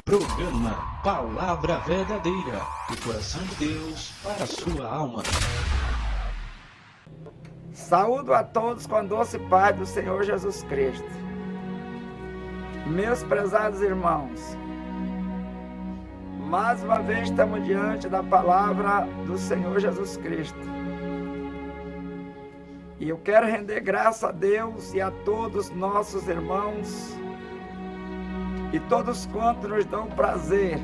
Programa Palavra Verdadeira, do coração de Deus para a sua alma. Saúdo a todos com a doce paz do Senhor Jesus Cristo. Meus prezados irmãos, mais uma vez estamos diante da palavra do Senhor Jesus Cristo. E eu quero render graça a Deus e a todos nossos irmãos e todos quantos nos dão prazer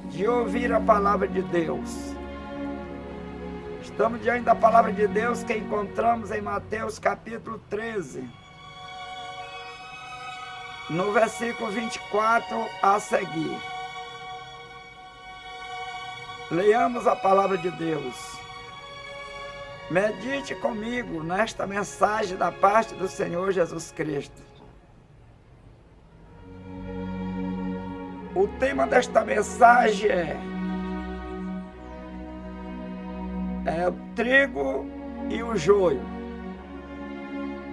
de ouvir a palavra de Deus. Estamos diante da palavra de Deus que encontramos em Mateus capítulo 13, no versículo 24 a seguir. Leiamos a palavra de Deus. Medite comigo nesta mensagem da parte do Senhor Jesus Cristo. O tema desta mensagem é o trigo e o joio.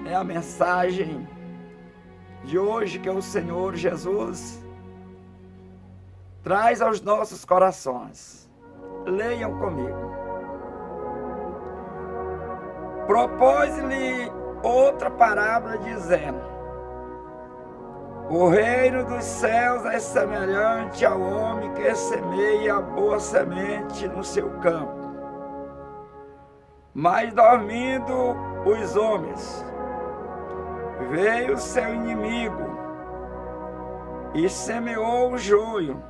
É a mensagem de hoje que o Senhor Jesus traz aos nossos corações. Leiam comigo. Propôs-lhe outra parábola dizendo: o reino dos céus é semelhante ao homem que semeia a boa semente no seu campo. Mas dormindo os homens, veio seu inimigo e semeou o joio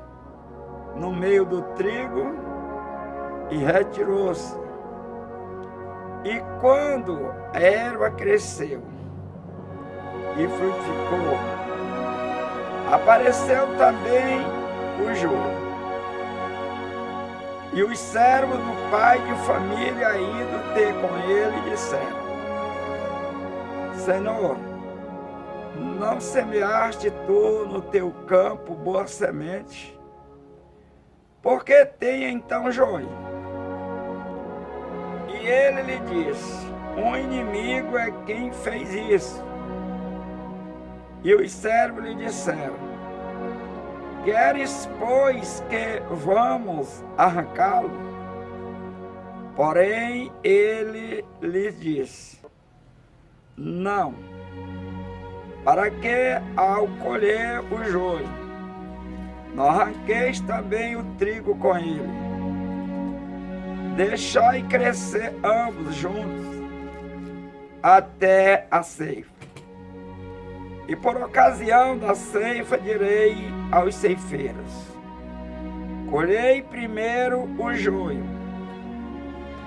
no meio do trigo e retirou-se. E quando a erva cresceu e frutificou, apareceu também o joio. E os servos do pai de família indo ter com ele disseram: Senhor, não semeaste tu no teu campo boa semente? Por que tem então joio? E ele lhe disse: um inimigo é quem fez isso. E os servos lhe disseram: queres, pois, que vamos arrancá-lo? Porém, ele lhes disse: não, para que ao colher o joio, não arranqueis também o trigo com ele. Deixai crescer ambos juntos até a ceifa. E por ocasião da ceifa direi aos ceifeiros: colhei primeiro o joio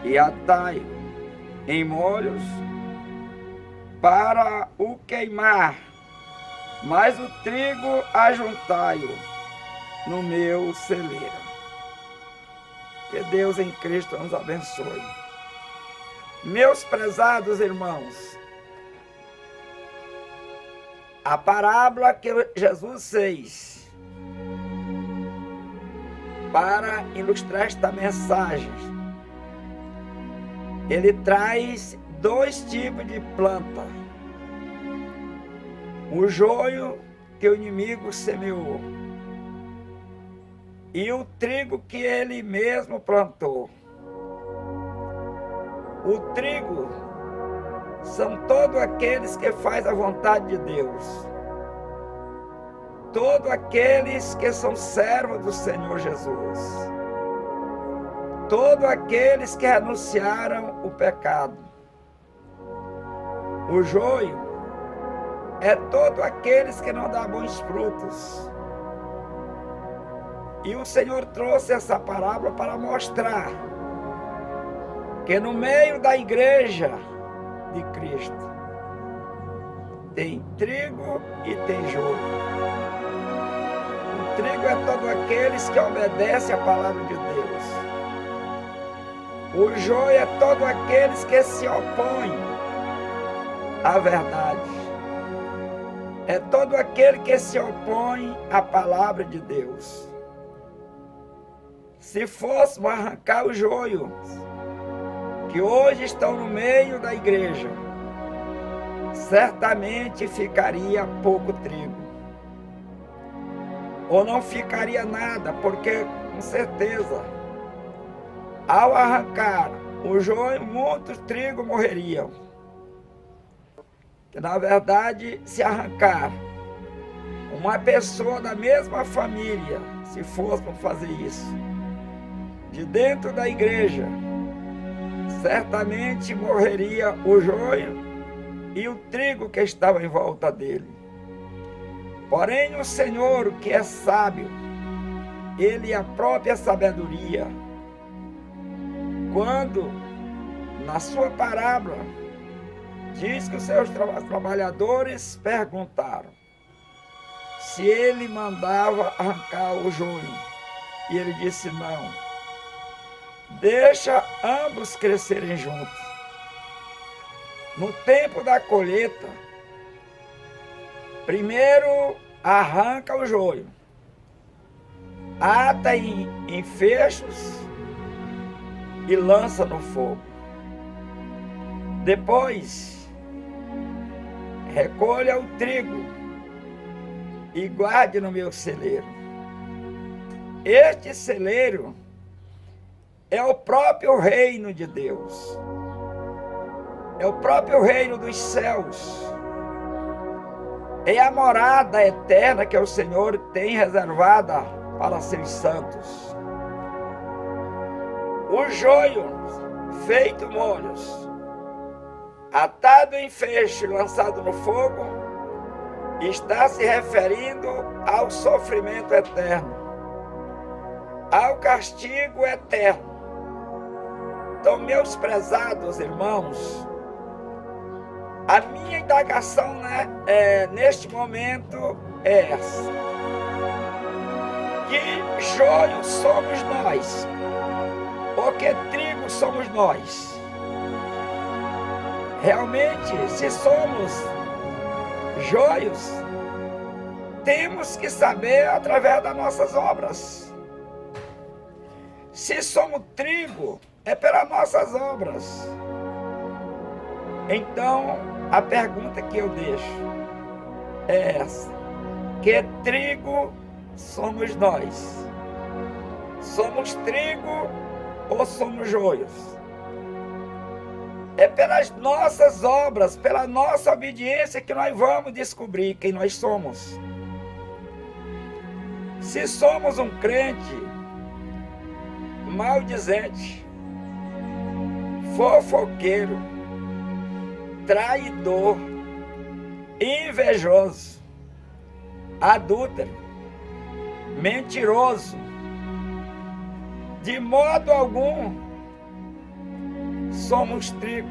e atai-o em molhos para o queimar, mas o trigo ajuntai-o no meu celeiro. Que Deus em Cristo nos abençoe. Meus prezados irmãos, a parábola que Jesus fez para ilustrar esta mensagem, ele traz dois tipos de planta: o joio que o inimigo semeou e o trigo que ele mesmo plantou. O trigo são todos aqueles que fazem a vontade de Deus, todos aqueles que são servos do Senhor Jesus, todos aqueles que renunciaram o pecado. O joio é todos aqueles que não dão bons frutos. E o Senhor trouxe essa parábola para mostrar que no meio da igreja de Cristo tem trigo e tem joio. O trigo é todos aqueles que obedecem à palavra de Deus. O joio é todos aqueles que se opõem à verdade. É todo aquele que se opõe à palavra de Deus. Se fôssemos arrancar o joio que hoje estão no meio da igreja, certamente ficaria pouco trigo. ou não ficaria nada, porque com certeza, ao arrancar o joio, muitos trigo morreriam. Que na verdade, se arrancar uma pessoa da mesma família, se fôssemos fazer isso, de dentro da igreja, certamente morreria o joio e o trigo que estava em volta dele. Porém, o Senhor, que é sábio, Ele é a própria sabedoria, quando, na sua parábola, diz que os seus trabalhadores perguntaram se ele mandava arrancar o joio. E ele disse: não, deixa ambos crescerem juntos. No tempo da colheita, primeiro arranca o joio, ata em fechos e lança no fogo. Depois, recolha o trigo e guarde no meu celeiro. Este celeiro é o próprio reino de Deus. É o próprio reino dos céus. É a morada eterna que o Senhor tem reservada para seus santos. O joio feito molhos, atado em fecho e lançado no fogo, está se referindo ao sofrimento eterno, ao castigo eterno. Então, meus prezados irmãos, a minha indagação neste momento é essa: que joio somos nós, ou que trigo somos nós? Realmente, se somos joios, temos que saber através das nossas obras. Se somos trigo, é pelas nossas obras. Então, a pergunta que eu deixo é essa: que trigo somos nós? Somos trigo ou somos joios? É pelas nossas obras, pela nossa obediência, que nós vamos descobrir quem nós somos. Se somos um crente maldizente, fofoqueiro, traidor, invejoso, adúltero, mentiroso, de modo algum somos trigo.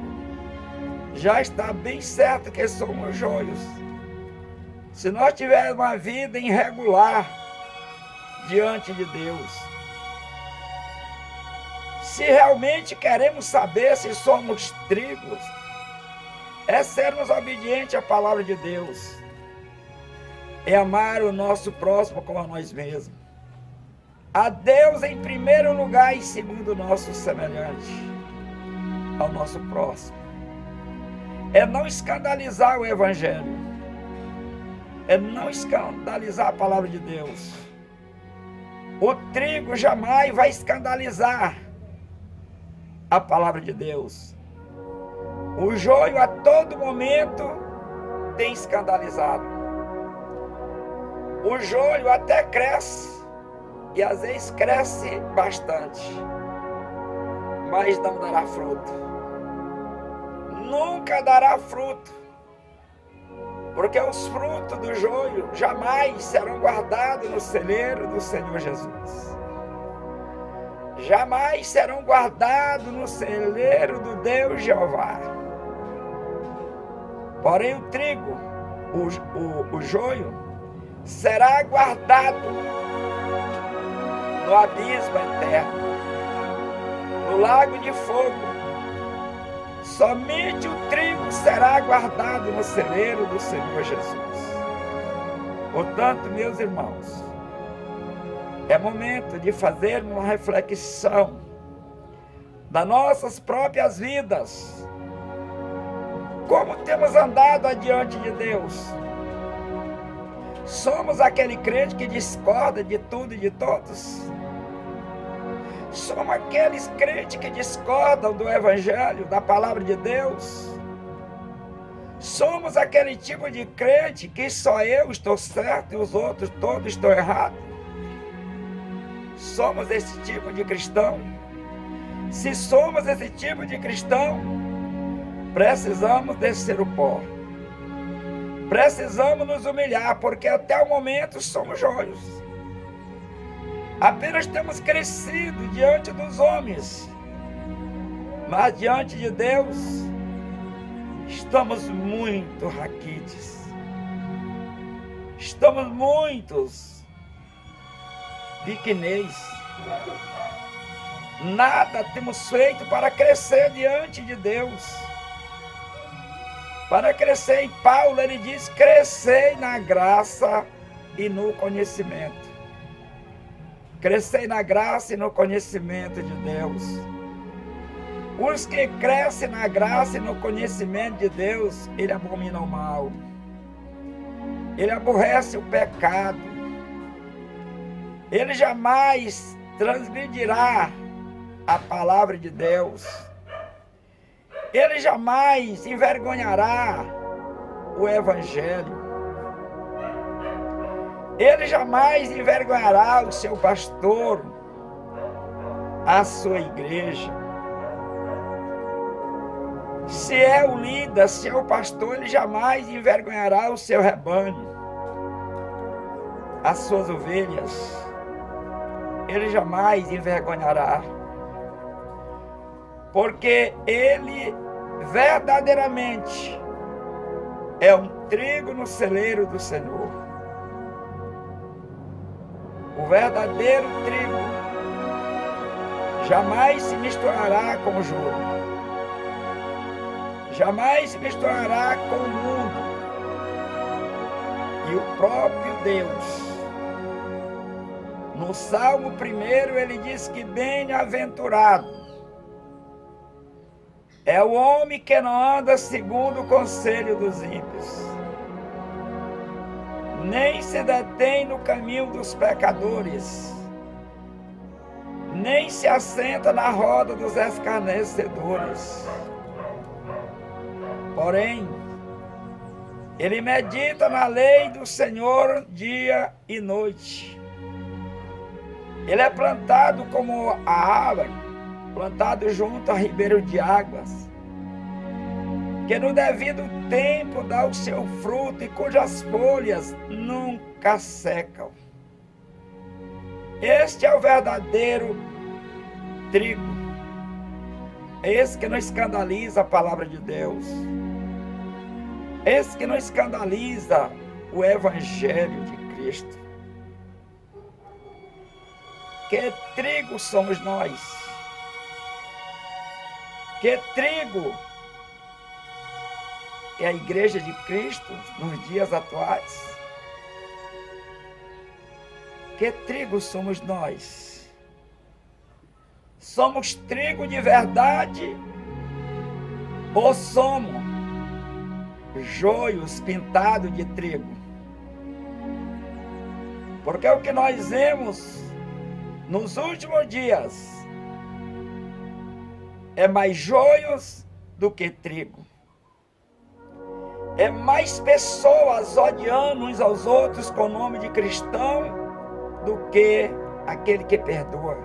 Já está bem certo que somos joios. Se nós tivermos uma vida irregular diante de Deus, se realmente queremos saber se somos trigos, é sermos obedientes à palavra de Deus, é amar o nosso próximo como a nós mesmos, a Deus em primeiro lugar e segundo o nosso semelhante, ao nosso próximo. É não escandalizar o Evangelho, é não escandalizar a palavra de Deus. O trigo jamais vai escandalizar a palavra de Deus. O joio a todo momento tem escandalizado. O joio até cresce, e às vezes cresce bastante, mas não dará fruto. Nunca dará fruto, porque os frutos do joio jamais serão guardados no celeiro do Senhor Jesus. Jamais serão guardados no celeiro do Deus Jeová. Porém, o trigo, o joio, será guardado no abismo eterno, no lago de fogo. Somente o trigo será guardado no celeiro do Senhor Jesus. Portanto, meus irmãos, é momento de fazermos uma reflexão das nossas próprias vidas. Como temos andado adiante de Deus? Somos aquele crente que discorda de tudo e de todos? Somos aqueles crentes que discordam do Evangelho, da Palavra de Deus? Somos aquele tipo de crente que só eu estou certo e os outros todos estão errados? Somos esse tipo de cristão? Se somos esse tipo de cristão, precisamos descer o pó. Precisamos nos humilhar, porque até o momento somos joios. Apenas temos crescido diante dos homens, mas diante de Deus, estamos muito raquíticos. Estamos muitos pequeneis. Nada temos feito para crescer diante de Deus. Para crescer em Paulo, ele diz: crescei na graça e no conhecimento. Crescei na graça e no conhecimento de Deus. Os que crescem na graça e no conhecimento de Deus, ele abomina o mal. Ele aborrece o pecado. Ele jamais transgredirá a palavra de Deus. Ele jamais envergonhará o Evangelho. Ele jamais envergonhará o seu pastor, a sua igreja. Se é o líder, se é o pastor, ele jamais envergonhará o seu rebanho, as suas ovelhas. Ele jamais envergonhará, porque ele verdadeiramente é um trigo no celeiro do Senhor. O verdadeiro trigo jamais se misturará com o joio, jamais se misturará com o mundo. E o próprio Deus, no Salmo 1, ele diz que bem-aventurado é o homem que não anda segundo o conselho dos ímpios, nem se detém no caminho dos pecadores, nem se assenta na roda dos escarnecedores. Porém, ele medita na lei do Senhor dia e noite. Ele é plantado como a árvore, plantado junto a ribeiro de águas, que no devido tempo dá o seu fruto e cujas folhas nunca secam. Este é o verdadeiro trigo. Esse que não escandaliza a palavra de Deus. Esse que não escandaliza o Evangelho de Cristo. Que trigo somos nós? Que trigo é a igreja de Cristo nos dias atuais? Que trigo somos nós? Somos trigo de verdade ou somos joios pintados de trigo? Porque o que nós vemos nos últimos dias é mais joios do que trigo. É mais pessoas odiando uns aos outros com o nome de cristão do que aquele que perdoa.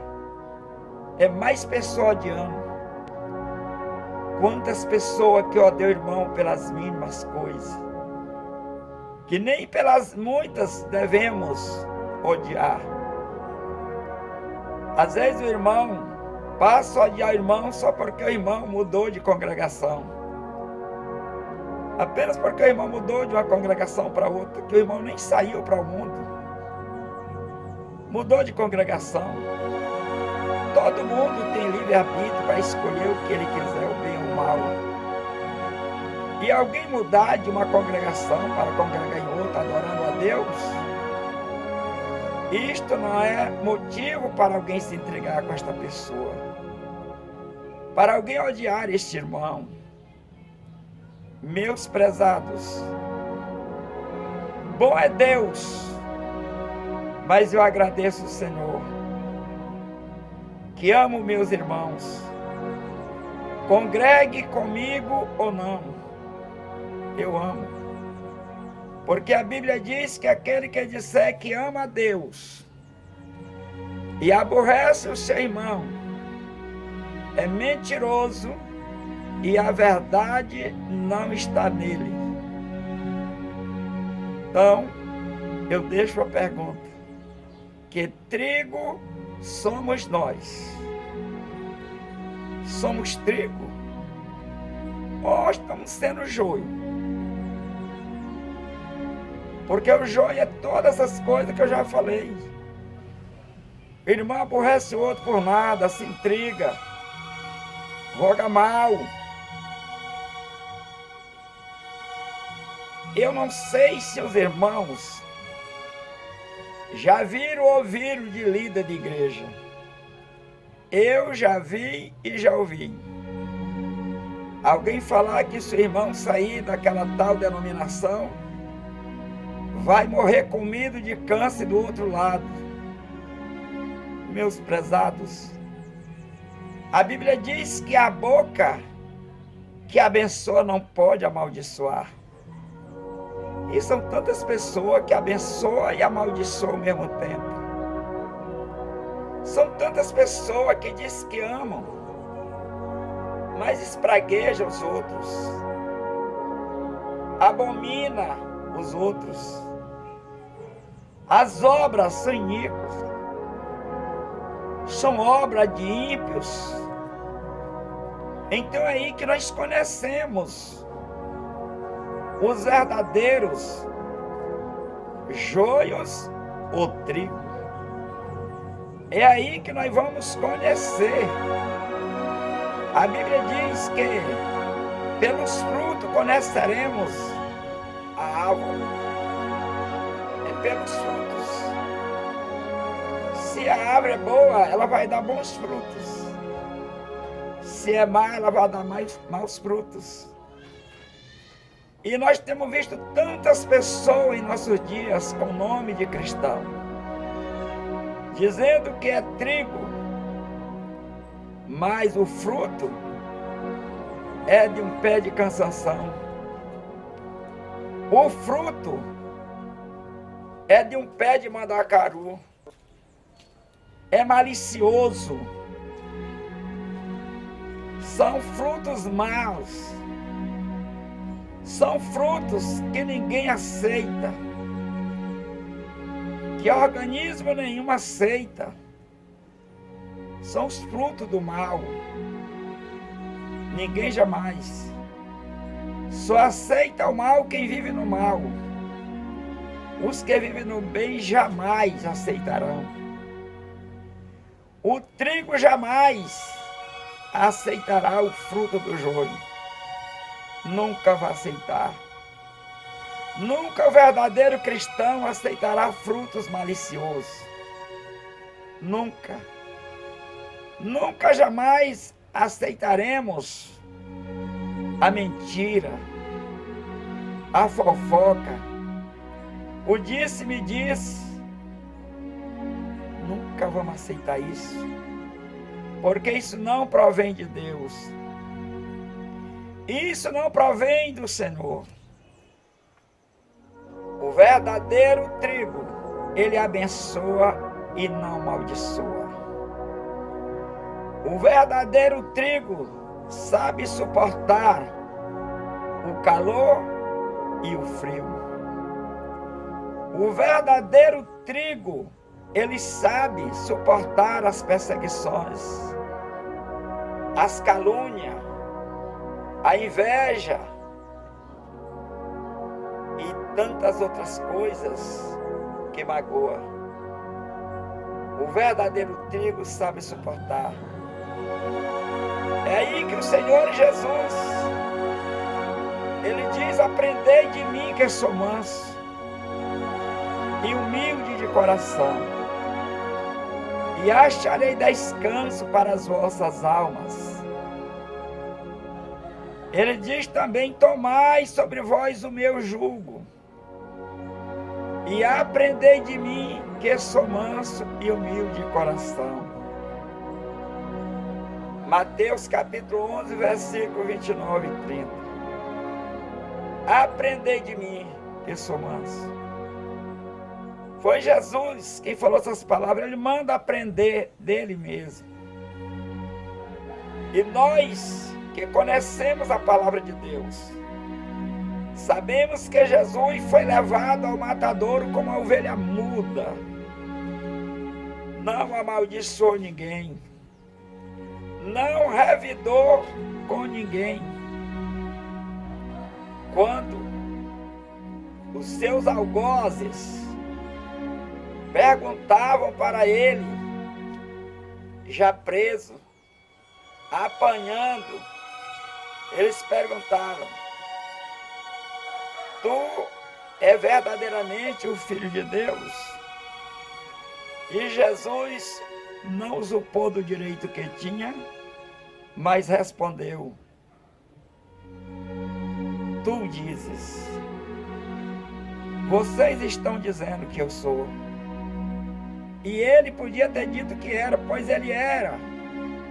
É mais pessoas odiando. Quantas pessoas que odeiam o irmão pelas mínimas coisas, que nem pelas muitas devemos odiar. Às vezes o irmão passa a odiar o irmão só porque o irmão mudou de congregação. Apenas porque o irmão mudou de uma congregação para outra, que o irmão nem saiu para o mundo. Mudou de congregação. Todo mundo tem livre-arbítrio para escolher o que ele quiser, o bem ou o mal. E alguém mudar de uma congregação para congregar em outra, adorando a Deus, isto não é motivo para alguém se entregar com esta pessoa, para alguém odiar este irmão. Meus prezados, Bom é Deus, mas eu agradeço o Senhor, que amo meus irmãos. Congregue comigo ou não, eu amo. Porque a Bíblia diz que aquele que disser que ama a Deus e aborrece o seu irmão é mentiroso e a verdade não está nele. Então, eu deixo a pergunta: que trigo somos nós? Somos trigo? Ou estamos sendo joio? Porque o joio é todas essas coisas que eu já falei. O irmão aborrece o outro por nada, se intriga, roga mal. Eu não sei se os irmãos já viram ou ouviram de líder de igreja. Eu já vi e já ouvi alguém falar que se o irmão sair daquela tal denominação, vai morrer comido de câncer do outro lado. Meus prezados, a Bíblia diz que a boca que abençoa não pode amaldiçoar. E são tantas pessoas que abençoam e amaldiçoam ao mesmo tempo. São tantas pessoas que dizem que amam, mas espraguejam os outros, abomina os outros. As obras são iníquas, são obras de ímpios. Então é aí que nós conhecemos os verdadeiros joios ou trigo. É aí que nós vamos conhecer. A Bíblia diz que pelos frutos conheceremos a árvore. É pelos frutos. Se a árvore é boa, ela vai dar bons frutos. Se é má, ela vai dar maus frutos. E nós temos visto tantas pessoas em nossos dias com nome de cristão, dizendo que é trigo, mas o fruto é de um pé de cansanção. O fruto é de um pé de mandacaru. É malicioso. São frutos maus. São frutos que ninguém aceita, que organismo nenhum aceita. São os frutos do mal. Ninguém jamais. Só aceita o mal quem vive no mal. Os que vivem no bem jamais aceitarão. O trigo jamais aceitará o fruto do joio. Nunca vai aceitar. Nunca o verdadeiro cristão aceitará frutos maliciosos. Nunca. Nunca jamais aceitaremos a mentira, a fofoca, o disse-me disse. Nunca vamos aceitar isso, porque isso não provém de Deus. Isso não provém do Senhor. O verdadeiro trigo, ele abençoa e não amaldiçoa. O verdadeiro trigo sabe suportar o calor e o frio. O verdadeiro trigo, ele sabe suportar as perseguições, as calúnias, a inveja e tantas outras coisas que magoam. O verdadeiro trigo sabe suportar. É aí que o Senhor Jesus, ele diz: aprendei de mim que sou manso e humilde de coração, e acharei descanso para as vossas almas. Ele diz também: tomai sobre vós o meu jugo e aprendei de mim, que sou manso e humilde de coração. Mateus capítulo 11, versículo 29 e 30. Aprendei de mim, que sou manso. Foi Jesus quem falou essas palavras. Ele manda aprender dele mesmo. E nós que conhecemos a palavra de Deus, sabemos que Jesus foi levado ao matadouro como uma ovelha muda. Não amaldiçoou ninguém. Não revidou com ninguém. Quando os seus algozes perguntavam para ele, já preso, apanhando, eles perguntaram: tu é verdadeiramente o Filho de Deus? E Jesus não usurpou do direito que tinha, mas respondeu: tu dizes, vocês estão dizendo que eu sou. E ele podia ter dito que era, pois ele era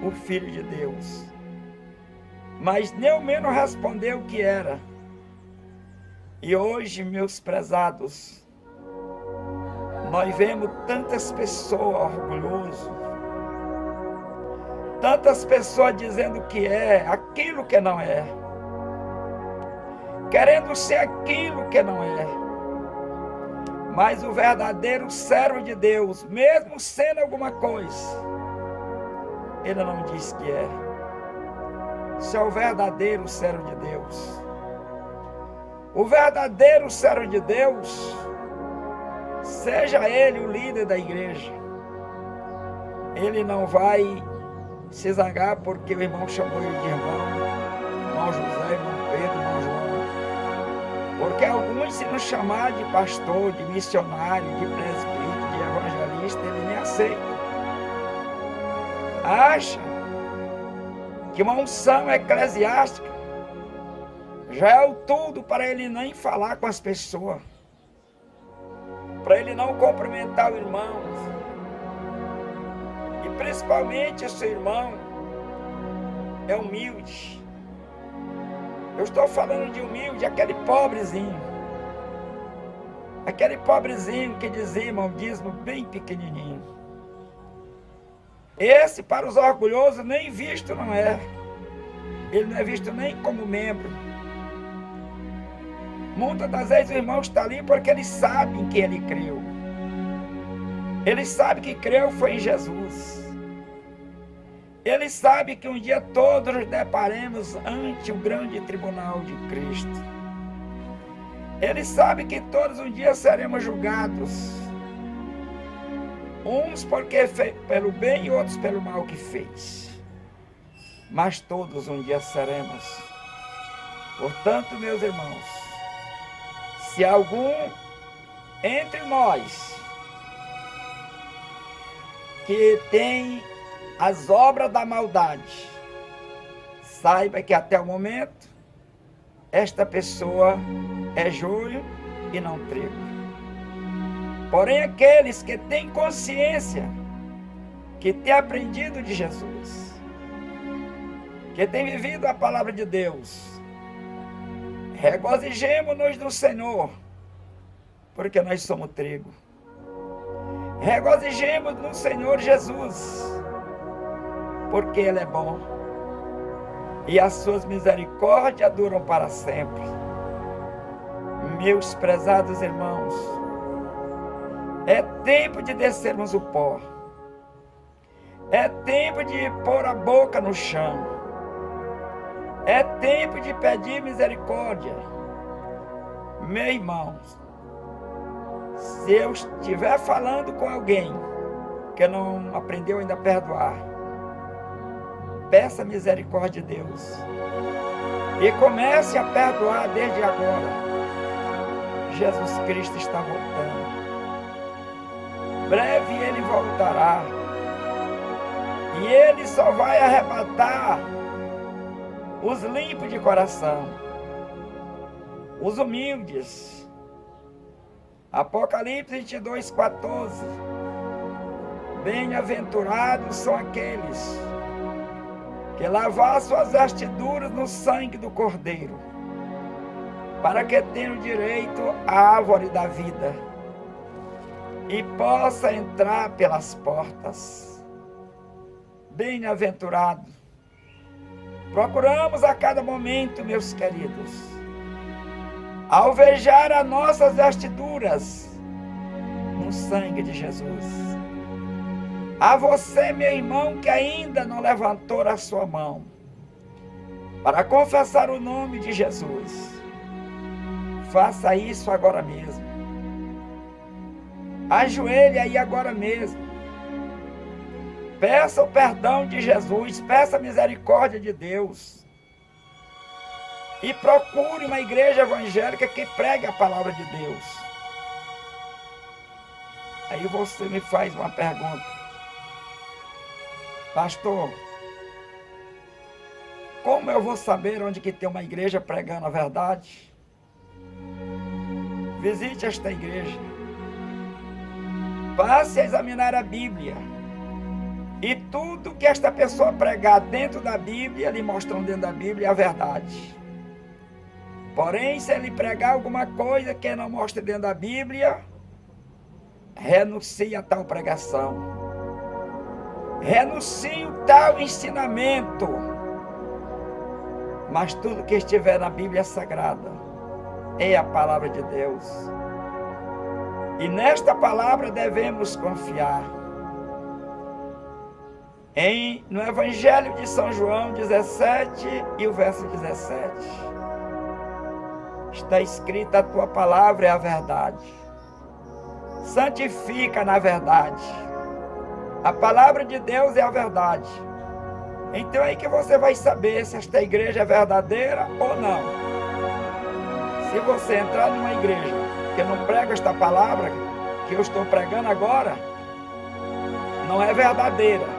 o Filho de Deus. Mas nem ao menos respondeu que era. E hoje, meus prezados, nós vemos tantas pessoas orgulhosas, tantas pessoas dizendo que é aquilo que não é, querendo ser aquilo que não é. Mas o verdadeiro servo de Deus, mesmo sendo alguma coisa, ele não diz que é. Isso é o verdadeiro servo de Deus. O verdadeiro servo de Deus, seja ele o líder da igreja, ele não vai se zangar porque o irmão chamou ele de irmão José, irmão Pedro, irmão João. Porque alguns, se não chamar de pastor, de missionário, de presbítero, de evangelista, ele nem aceita. Acha que uma unção eclesiástica já é o tudo para ele nem falar com as pessoas, para ele não cumprimentar o irmão, e principalmente o seu irmão é humilde. Eu estou falando de humilde, aquele pobrezinho que dizima um dízimo bem pequenininho. Esse, para os orgulhosos, nem visto não é. Ele não é visto nem como membro. Muitas das vezes o irmão está ali porque eles sabem que ele creu. Ele sabe que creu foi em Jesus. Ele sabe que um dia todos nos deparemos ante o grande tribunal de Cristo. Ele sabe que todos um dia seremos julgados. Uns porque pelo bem e outros pelo mal que fez. Mas todos um dia seremos. Portanto, meus irmãos, se algum entre nós que tem as obras da maldade, saiba que até o momento esta pessoa é joio e não trigo. Porém, aqueles que têm consciência, que têm aprendido de Jesus, que têm vivido a palavra de Deus, regozijemo-nos no Senhor, porque nós somos trigo. Regozijemos no Senhor Jesus, porque Ele é bom, e as suas misericórdias duram para sempre. Meus prezados irmãos, é tempo de descermos o pó, é tempo de pôr a boca no chão, é tempo de pedir misericórdia. Meus irmãos, se eu estiver falando com alguém que não aprendeu ainda a perdoar, peça misericórdia de Deus e comece a perdoar desde agora. Jesus Cristo está voltando. Breve Ele voltará. E Ele só vai arrebatar os limpos de coração, os humildes. Apocalipse 22, 14. Bem-aventurados são aqueles que lavar suas vestiduras no sangue do Cordeiro, para que tenham direito à árvore da vida e possa entrar pelas portas. Bem-aventurado. Procuramos a cada momento, meus queridos, alvejar as nossas vestiduras no sangue de Jesus. A você, meu irmão, que ainda não levantou a sua mão para confessar o nome de Jesus, faça isso agora mesmo. Ajoelhe aí agora mesmo. Peça o perdão de Jesus, peça a misericórdia de Deus. E procure uma igreja evangélica que pregue a palavra de Deus. Aí você me faz uma pergunta: pastor, como eu vou saber onde que tem uma igreja pregando a verdade? Visite esta igreja. Passe a examinar a Bíblia. E tudo que esta pessoa pregar dentro da Bíblia, lhe mostram dentro da Bíblia a verdade. Porém, se ele pregar alguma coisa que não mostra dentro da Bíblia, renuncie a tal pregação. Renuncie a tal ensinamento. Mas tudo que estiver na Bíblia Sagrada é a palavra de Deus. E nesta palavra devemos confiar. No Evangelho de São João 17 e o verso 17. Está escrita: a tua palavra é a verdade. Santifica na verdade. A palavra de Deus é a verdade. Então é aí que você vai saber se esta igreja é verdadeira ou não. Se você entrar numa igreja que não prega esta palavra que eu estou pregando agora, não é verdadeira.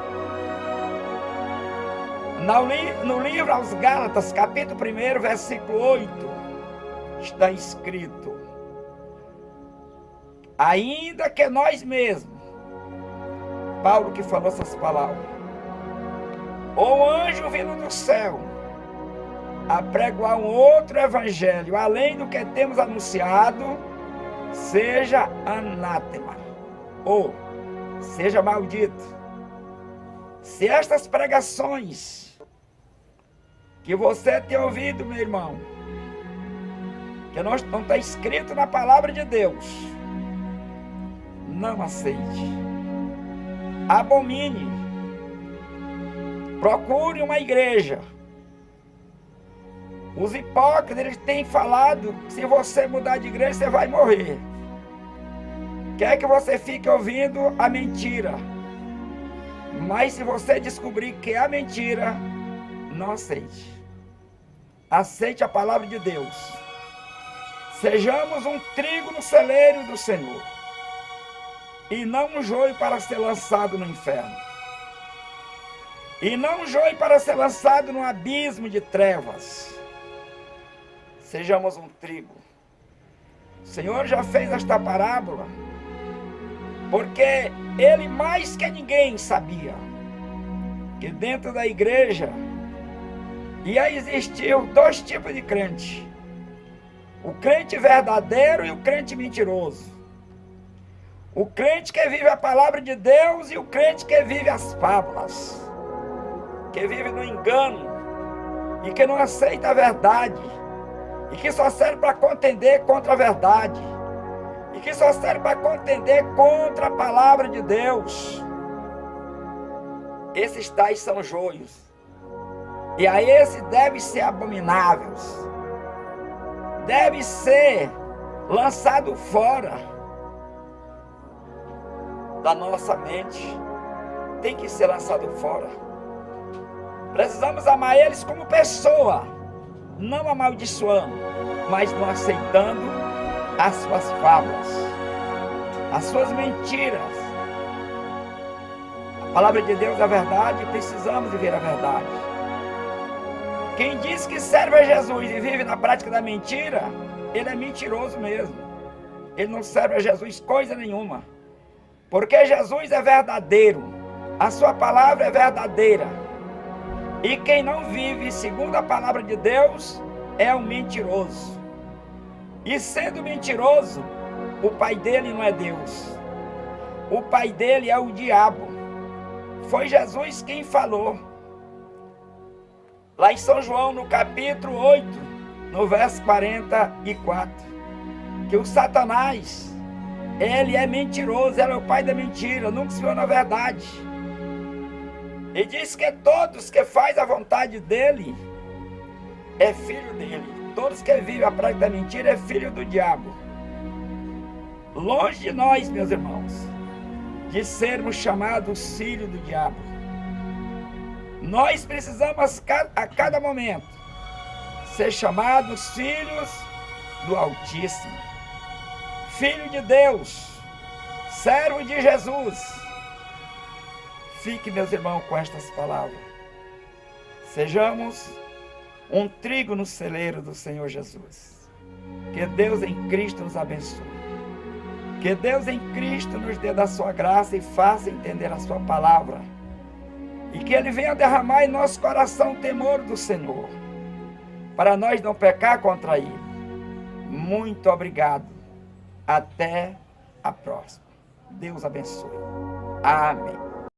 No livro aos Gálatas, capítulo 1, versículo 8, está escrito: ainda que nós mesmos, Paulo que falou essas palavras, ou anjo vindo do céu, a pregoar um outro evangelho, além do que temos anunciado, seja anátema, ou seja maldito. Se estas pregações que você tem ouvido, meu irmão, que não está escrito na palavra de Deus, não aceite. Abomine. Procure uma igreja. Os hipócritas, eles têm falado que se você mudar de igreja, você vai morrer. Quer que você fique ouvindo a mentira. Mas se você descobrir que é a mentira, não aceite. Aceite a palavra de Deus. Sejamos um trigo no celeiro do Senhor, e não um joio para ser lançado no inferno, e não um joio para ser lançado no abismo de trevas. Sejamos um trigo. O Senhor já fez esta parábola porque Ele mais que ninguém sabia que dentro da igreja ia existir dois tipos de crente: o crente verdadeiro e o crente mentiroso. O crente que vive a palavra de Deus e o crente que vive as fábulas, que vive no engano e que não aceita a verdade, e que só serve para contender contra a verdade, e que só serve para contender contra a palavra de Deus. Esses tais são joios, e a esse deve ser abomináveis, deve ser lançado fora da nossa mente, tem que ser lançado fora. Precisamos amar eles como pessoa, não amaldiçoando, mas não aceitando as suas fábulas, as suas mentiras. A palavra de Deus é a verdade, precisamos viver a verdade. Quem diz que serve a Jesus e vive na prática da mentira, ele é mentiroso mesmo. ele não serve a Jesus coisa nenhuma. Porque Jesus é verdadeiro, a sua palavra é verdadeira. E quem não vive segundo a palavra de Deus é um mentiroso. E sendo mentiroso, o pai dele não é Deus. O pai dele é o diabo. Foi Jesus quem falou. Lá em São João, no capítulo 8, no verso 44, que o Satanás, ele é mentiroso, ele é o pai da mentira, nunca se viu na verdade. E diz que todos que fazem a vontade dele é filho dele. Todos que vivem a prática da mentira é filho do diabo. Longe de nós, meus irmãos, de sermos chamados filhos do diabo. Nós precisamos a cada momento ser chamados filhos do Altíssimo, filho de Deus, servo de Jesus. Fique, meus irmãos, com estas palavras. Sejamos um trigo no celeiro do Senhor Jesus. Que Deus em Cristo nos abençoe. Que Deus em Cristo nos dê da sua graça e faça entender a sua palavra. E que Ele venha derramar em nosso coração o temor do Senhor, para nós não pecar contra Ele. Muito obrigado. Até a próxima. Deus abençoe. Amém.